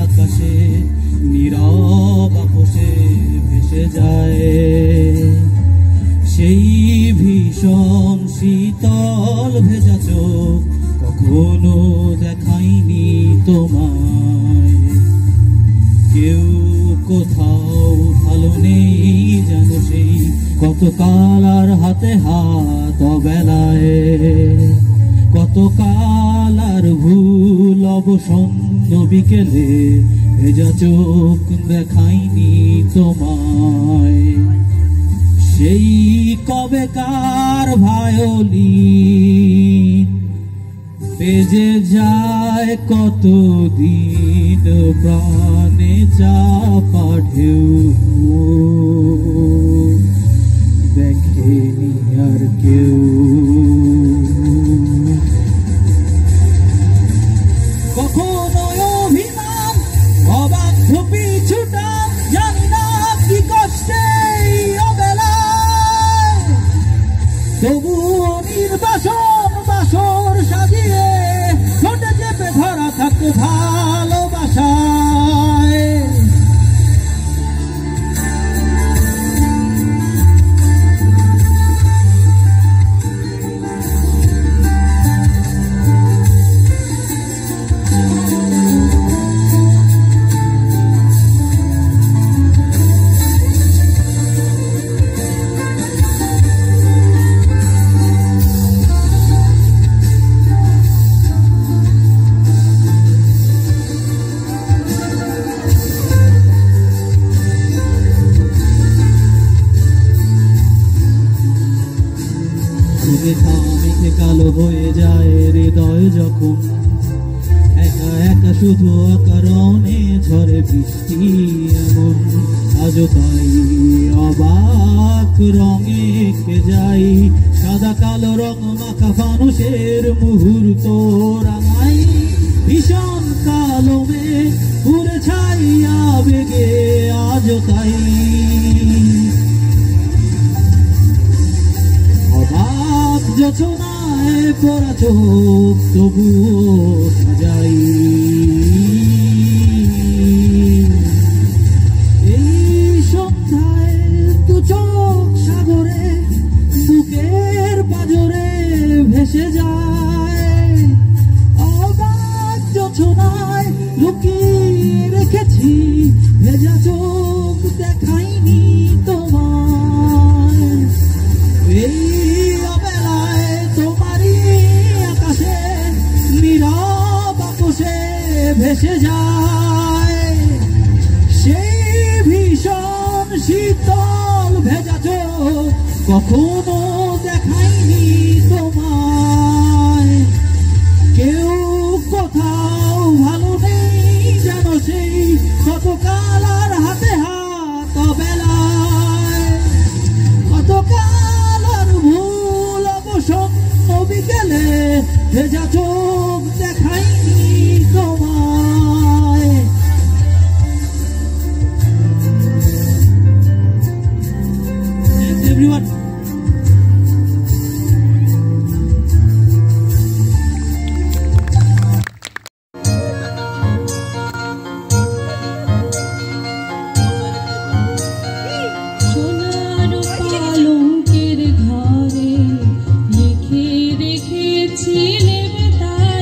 আকাশে নীরব আপোষে ভেসে যায়। সেই ভীষণ শীতল ভেজা চোখ কখনো দেখায়নি তোমায়। কেউ কোথাও ভালো নেই যেন সেই কতকাল আর হাতে হাত অবেলায়। কতকাল আর ভুল অবসন্ন বিকেলে ভেজা চোখ দেখায়নি তোমায়। সেই কবেকার ভায়োলিন বেজে যায় কতদিন প্রাণে চাপা ঢেউ দেখেনি আর কেউ। কখনো অভিমান অবাধ্য পিছুটান জানি না কি কষ্টে অবেলায়। তবুও নির্বাসন বাসর সাজিয়ে ঠোঁটে চেপে ধরা থাকতো ভালোবাসায়। মিঠে কালো হয়ে যায় হৃদয় যখন একা একা শুধু অকারণে ঝরে বৃষ্টি এমন। আজও তাই অবাক রঙে এঁকে যাই সাদা কালো রং মাখা ফানুষের মুহূর্ত রাঙাই। ভীষণ কালো মেঘ উড়ে ছাইয়া বেগে আজও তাই যোছনায় পড়া চোখ তবুও সাজাই। এই সন্ধ্যায় দু চোখ সাগরে বুকের পাজরে ভেসে যায়। অবাক যোছনায় লুকিয়ে রেখেছি ভেজা চোখ দেখাইনি তোমায়। এই ভেসে যায় সেই ভীষণ শীতল ভেজা চোখ কখনো দেখায়নি তোমায়। কেউ কোথাও ভালো নেই যেন সেই কতকাল আর হাতে হাত অবেলায়। কতকাল আর ভুল অবসন্ন বিকেলে ভেজা চোখ দেখায়নি তোমায়। Everyone. সোনার পালঙ্কের ঘরে লিখে রেখেছিলে তার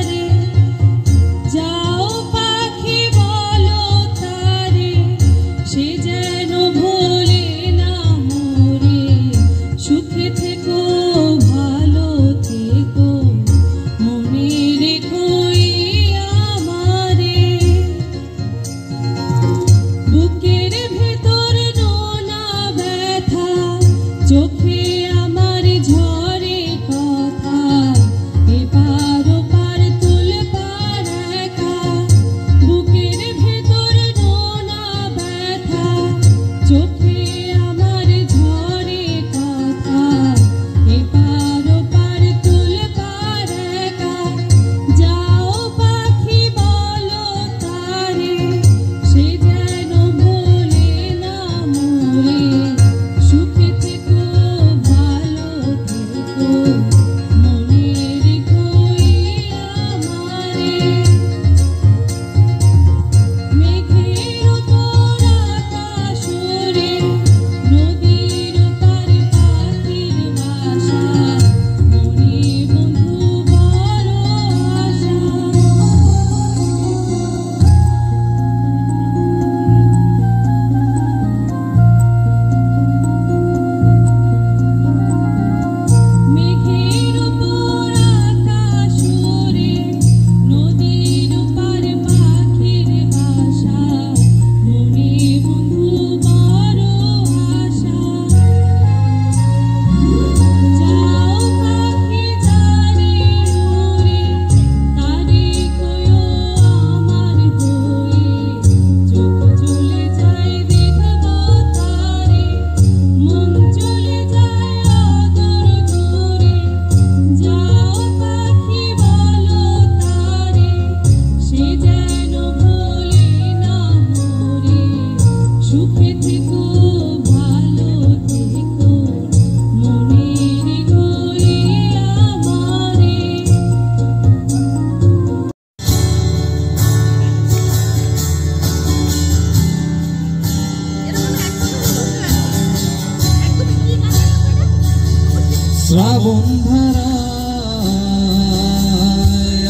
শ্রাবণ ধারায়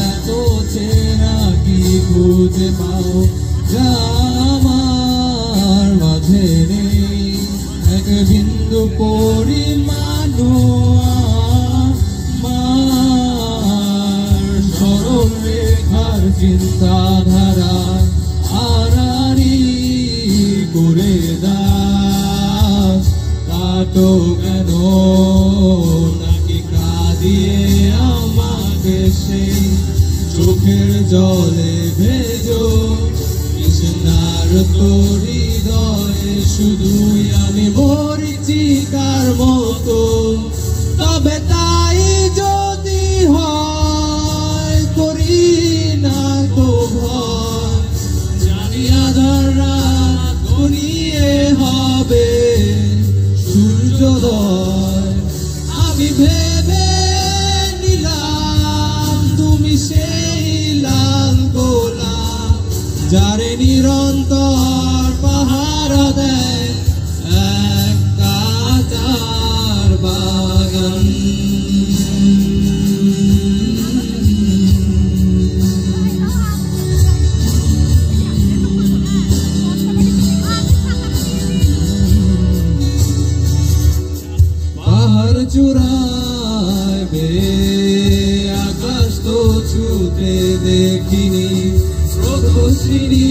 এত চেনা কি খুঁজে পাও যা আমার মাঝে নেই এক বিন্দু পরিমাণও আমার সরল রেখার চিন্তাধারা আড়াআড়ি করে দাও কাটো কেন নাকি কাঁদিয়ে আমাকে সেই চোখের জলে ভেজো কৃষ্ণার তোর হৃদয়ে শুধুই আমি মরিচিকার মতো তবে তাই যদি হয় করি না তো ভয় জানি আধার রাত ঘনিয়ে হবে সূর্যোদয় আমি ভেবে নিলাম তুমি সেই লাল গোলাপ যারে নিরন্তর পাহারা দেয় এক কাঁচার বাগান পাহাড় চূড়ায় বেয়ে আকাশ তো ছুতে দেখিনি স্রোতস্বিনী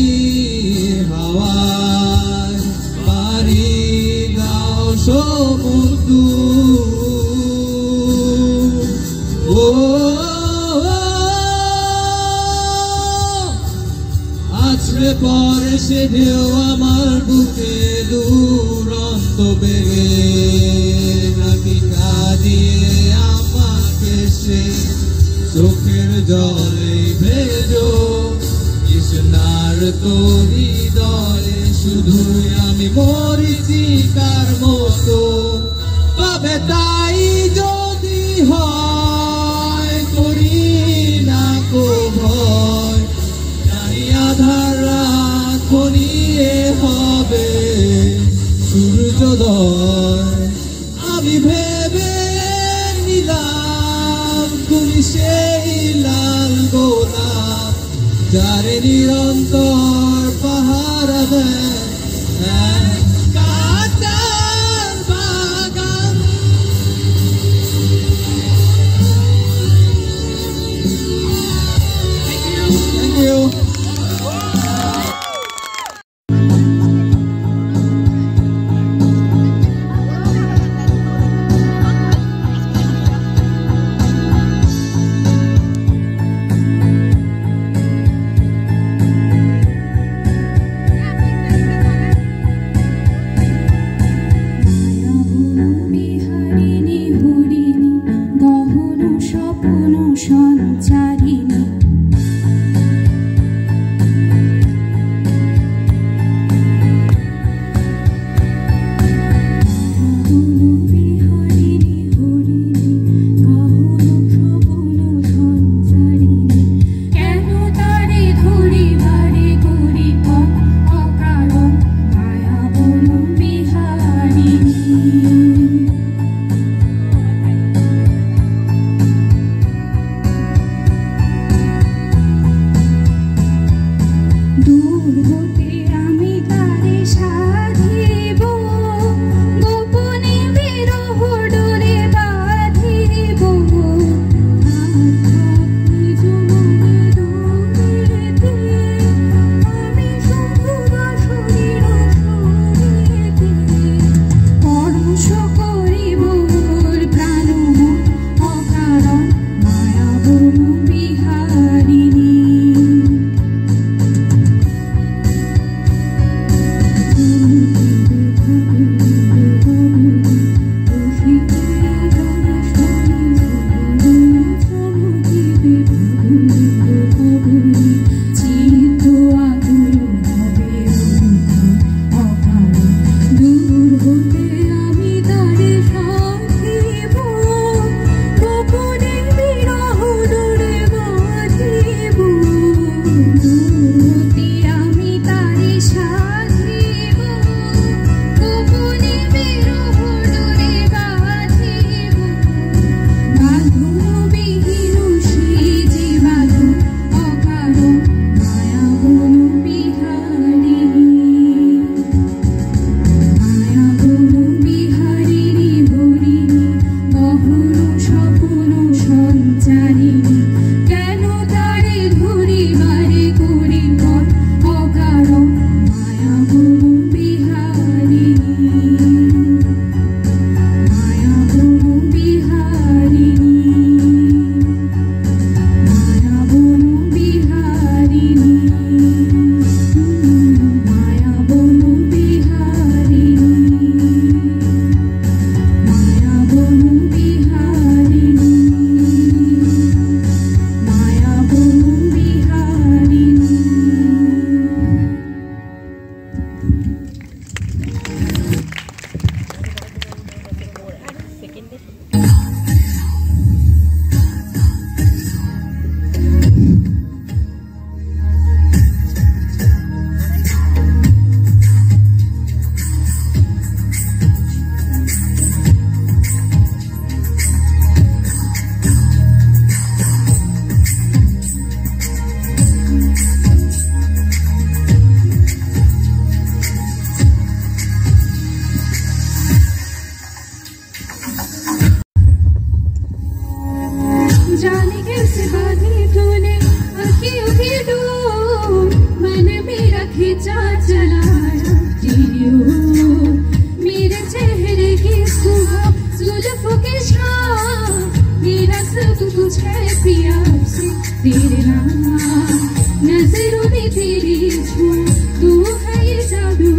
হাওয়ায় পারি গাও সমুদ্র ও আছড়ে পরে সে ঢেউ আমার বুকে দুরন্ত বেগে নাকি কাঁদিয়ে আমাকে সে চোখের জলে ভেজো কৃষ্ণার তোর হৃদয়ে শুধুই আমি মরিচিকার মতো তবে তাই যদি হয় করি না কো ভয় জানি আধার রাত ঘনিয়ে হবে সূর্যোদয় আমি ভেবে নিলাম তুমি সেই লাল গোলাপ যারে নিরন্তর পাহারা দেয় এক কাঁচার বাগান Thank you. में तेरी हूँ, तू है ये जादू,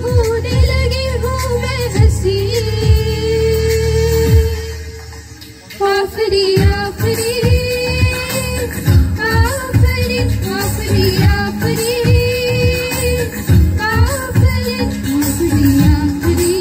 होने लगी हूँ मैं हंसी। आफरी आफरी आफरी आफरी आफरी आफरी आफरी आफरी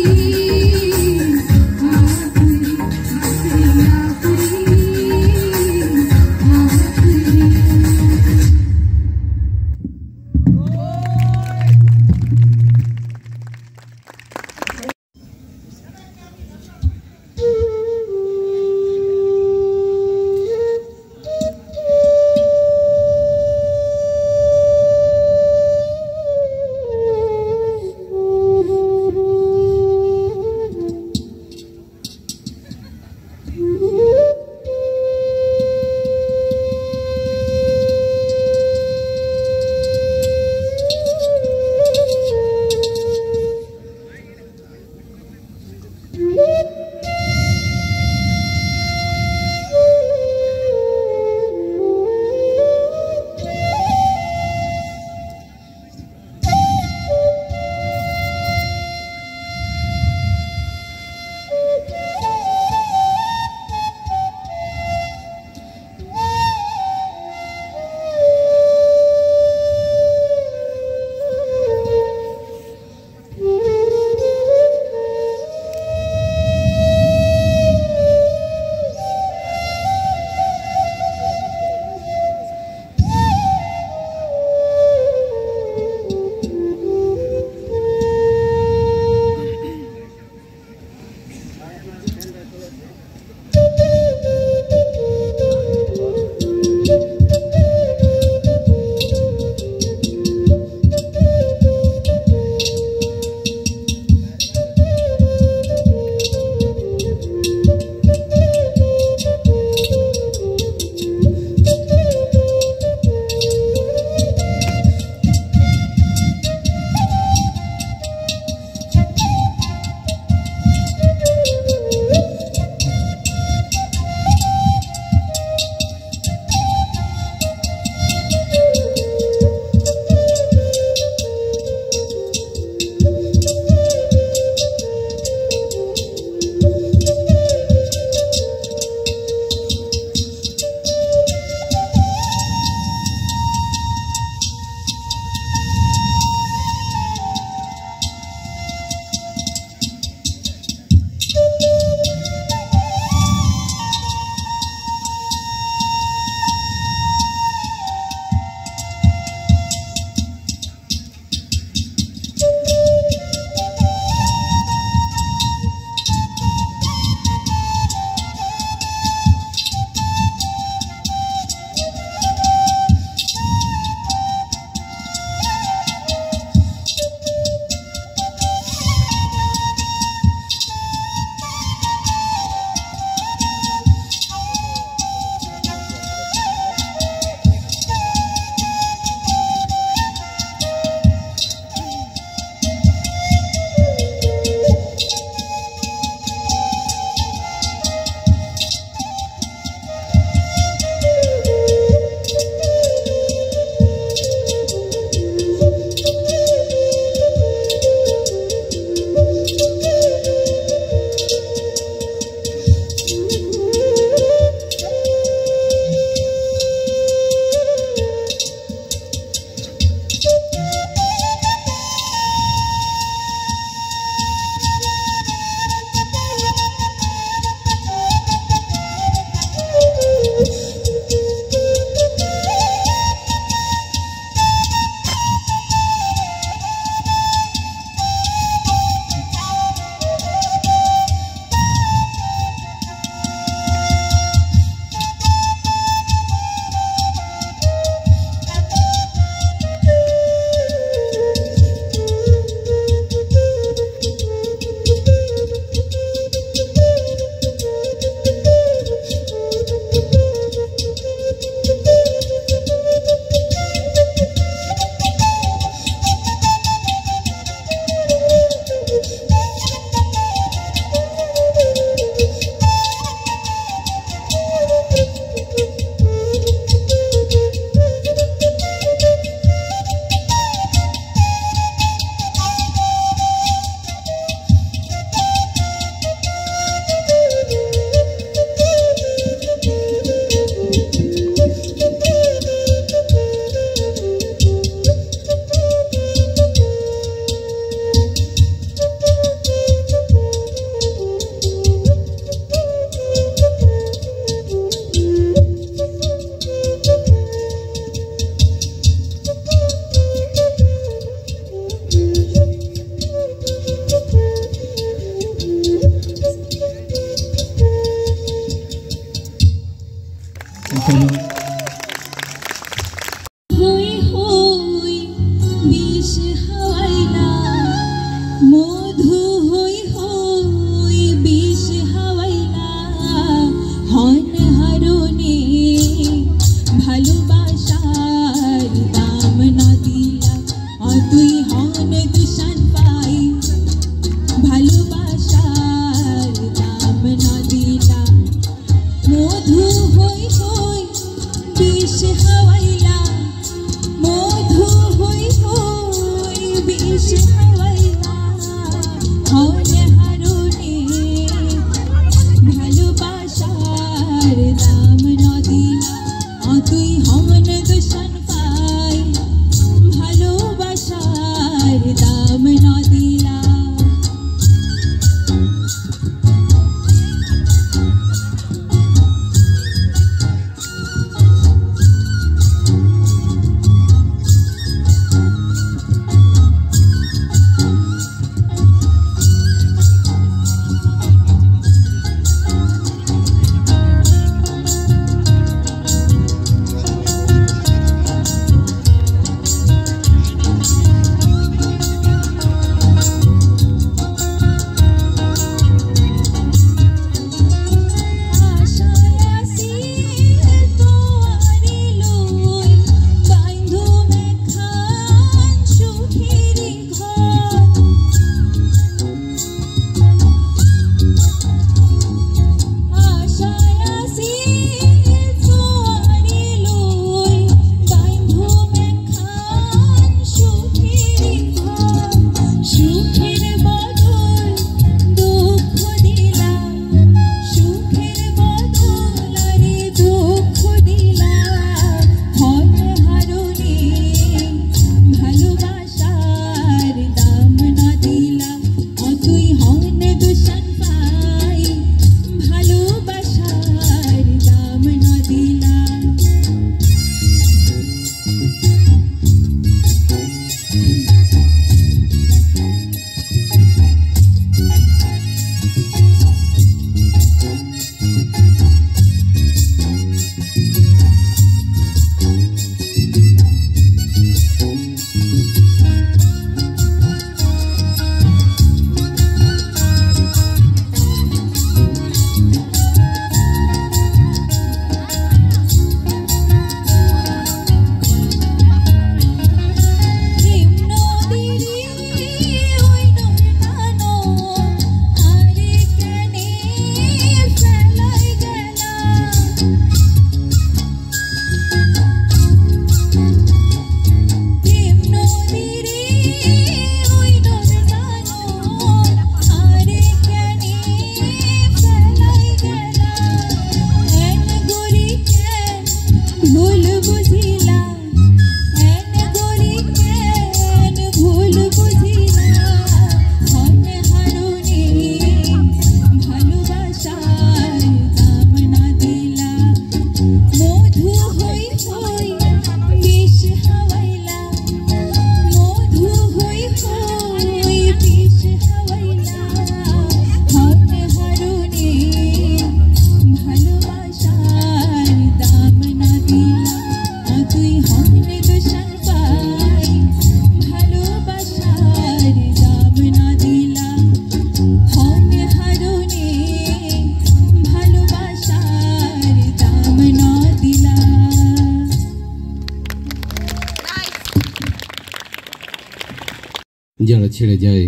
যারা ছেড়ে যায়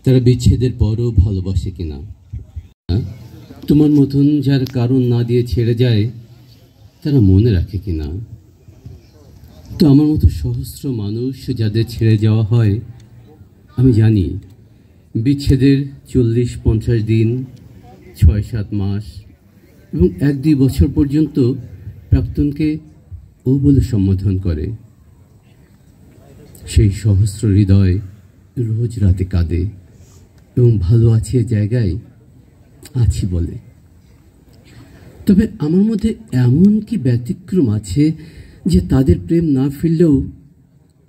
তারা বিচ্ছেদের পরও ভালোবাসে কিনা? তোমার মতন যার কারণ না দিয়ে ছেড়ে যায় তারা মনে রাখে কিনা? তো আমার মতো সহস্র মানুষ যাদের ছেড়ে যাওয়া হয়, আমি জানি বিচ্ছেদের 40-50 দিন, 6-7 মাস এবং 1-2 বছর পর্যন্ত প্রাক্তনকে ও বলে সম্বোধন করে। সেই সহস্র হৃদয় রোজ রাতে কাঁদে এবং ভালো আছে জায়গায় আছি বলে। তবে আমার মধ্যে এমন কি ব্যতিক্রম আছে যে তাদের প্রেম না ফিরলেও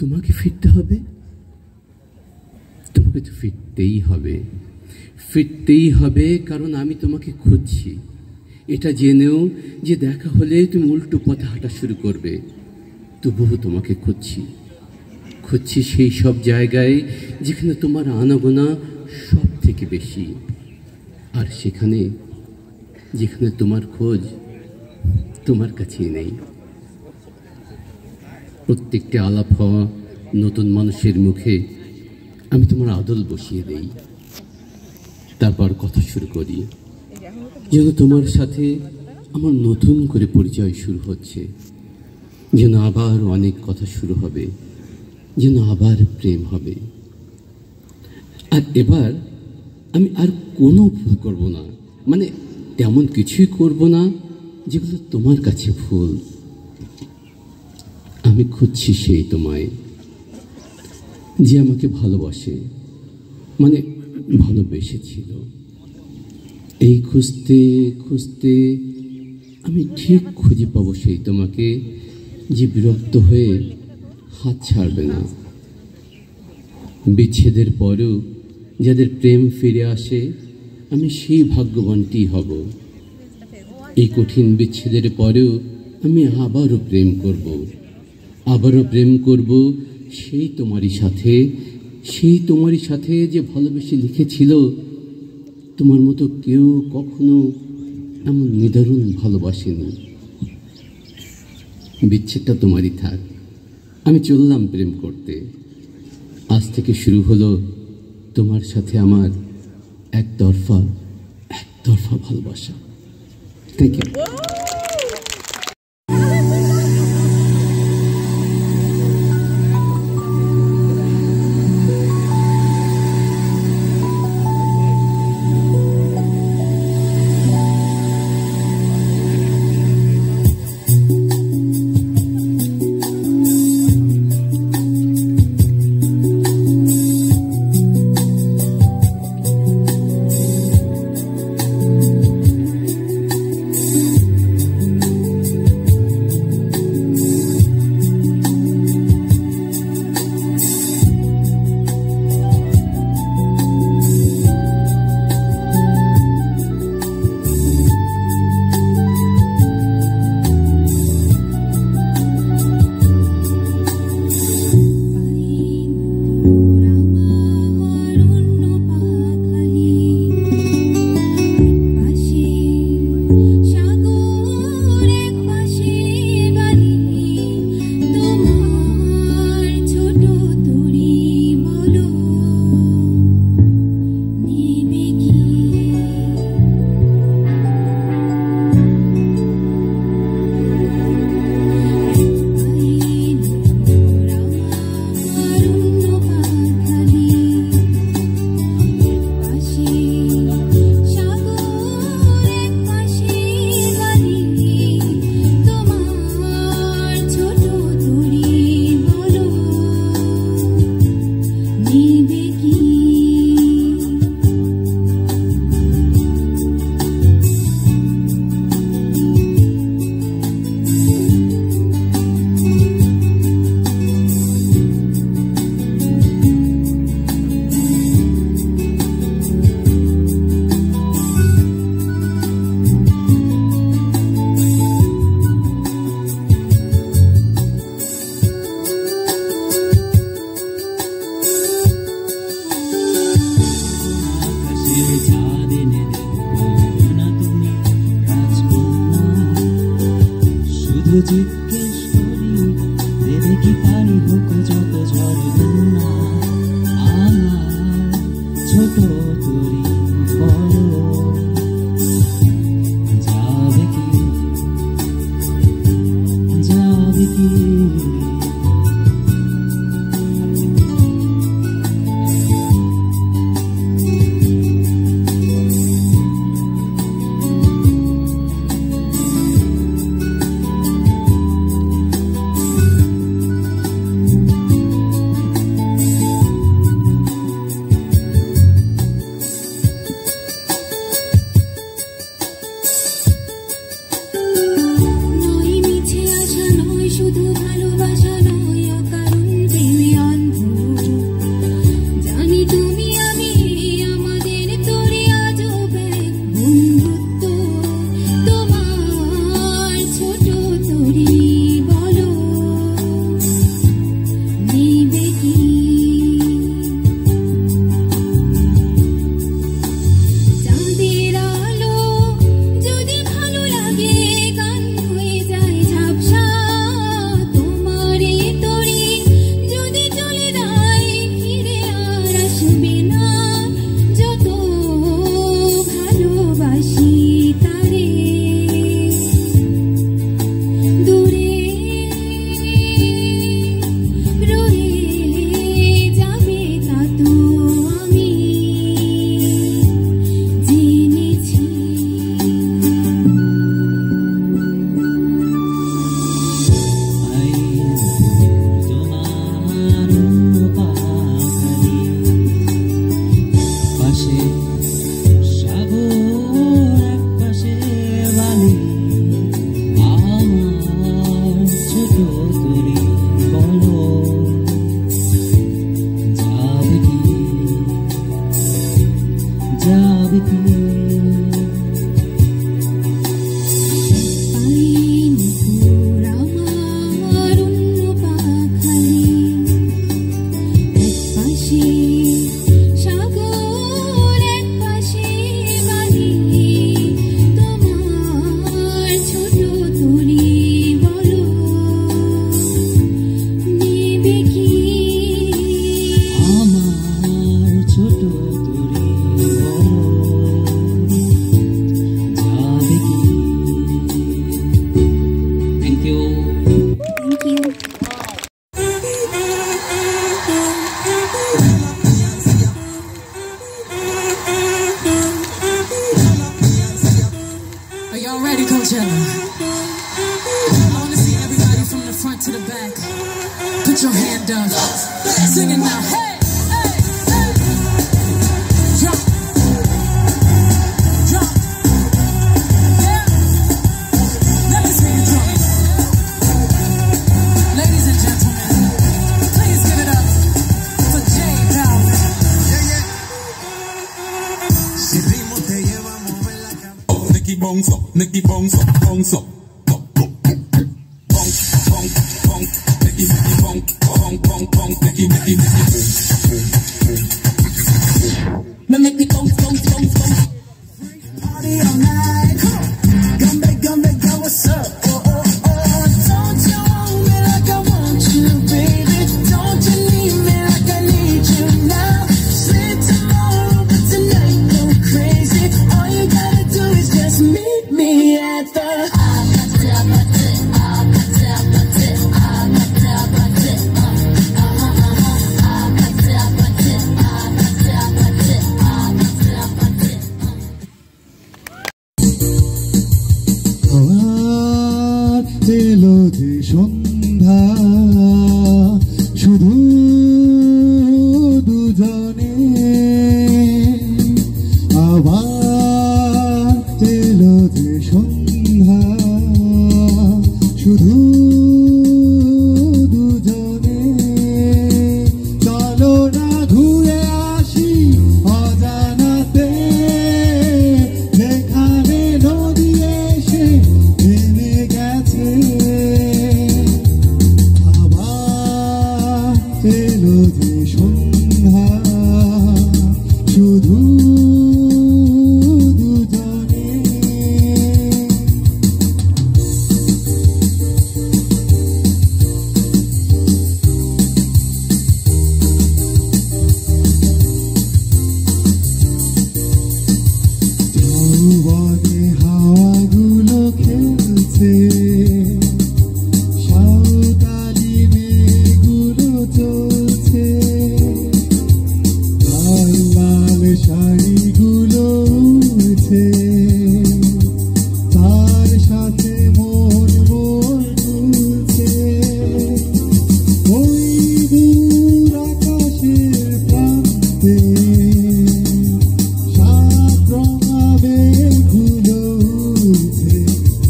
তোমাকে ফিরতে হবে? তোমাকে তো ফিরতেই হবে, ফিরতেই হবে, কারণ আমি তোমাকে খুঁজছি। এটা জেনেও যে দেখা হলে তুমি উল্টো পথে হাঁটা শুরু করবে, তবুও তোমাকে খুঁজছি। খুঁজছি সেই সব জায়গায় যেখানে তোমার আনাগোনা সব থেকে বেশি, আর সেখানে যেখানে তোমার খোঁজ তোমার কাছেই নেই। প্রত্যেকটি আলাপ হওয়া নতুন মানুষের মুখে আমি তোমার আদল বসিয়ে দেই, তারপর কথা শুরু করি, যেন তোমার সাথে আমার নতুন করে পরিচয় শুরু হচ্ছে, যেন আবার অনেক কথা শুরু হবে, যেন আবার প্রেম হবে। আর এবার আমি আর কোনো ভুল করব না, মানে তেমন কিছুই করব না যেগুলো তোমার কাছে ভুল। আমি খুঁজছি সেই তোমায় যে আমাকে ভালোবাসে, মানে ভালোবেসেছিল। এই খুঁজতে খুঁজতে আমি ঠিক খুঁজে পাবো সেই তোমাকে যে বিরক্ত হয়ে হাত ছাড়বে না। বিচ্ছেদের পরেও যাদের প্রেম ফিরে আসে, আমি সেই ভাগ্যবানটি হব। এই কঠিন বিচ্ছেদের পরেও আমি আবারও প্রেম করব, আবারও প্রেম করব সেই তোমারই সাথে, সেই তোমারই সাথে যে ভালোবেসে লিখেছিল, তোমার মতো কেউ কখনো এমন নিদারুণ ভালোবাসেনি। বিচ্ছেদটা তোমারই থাক, আমি চললাম প্রেম করতে। আজ থেকে শুরু হলো তোমার সাথে আমার একতরফা ভালোবাসা। Thank you. hand does. Sing it now. Hey, hey, hey. Jump. Jump. Yeah. Let me see you jump. Ladies and gentlemen, please give it up for Jay Balvin. Si el ritmo te lleva a mover la cabeza. Nicky bounce up, Nicky bounce up, bounce up. Now make me bounce, bounce, bounce, bounce. Party all night. Come back, girl, what's up? Oh, oh, oh. Don't you want me like I want you, baby? Don't you need me like I need you now? Sleep tomorrow, but tonight go crazy. All you gotta do is just meet me at the এলো যে সন্ধ্যা শুধু দুজনে আবার এলো যে সন্ধ্যা শুধু দুজনে চলো না ঘুরে আসি অজানাতে যেখানে নদী এসে থেমে গেছে আবার এলো যে সন্ধ্যা শুধু দুজনে যৌবনে হাওয়াগুলো খেলছে সাঁওতালি মেয়েগুলো চলছে লাল লাল শাড়িগুলো উড়ছে তার সাথে মন মন দুলছে ওই দূর আকাশের প্রান্তে সাত রঙা মেঘগুলো উড়ছে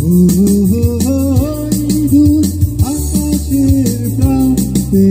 ওই দূর আকাশের প্রান্তে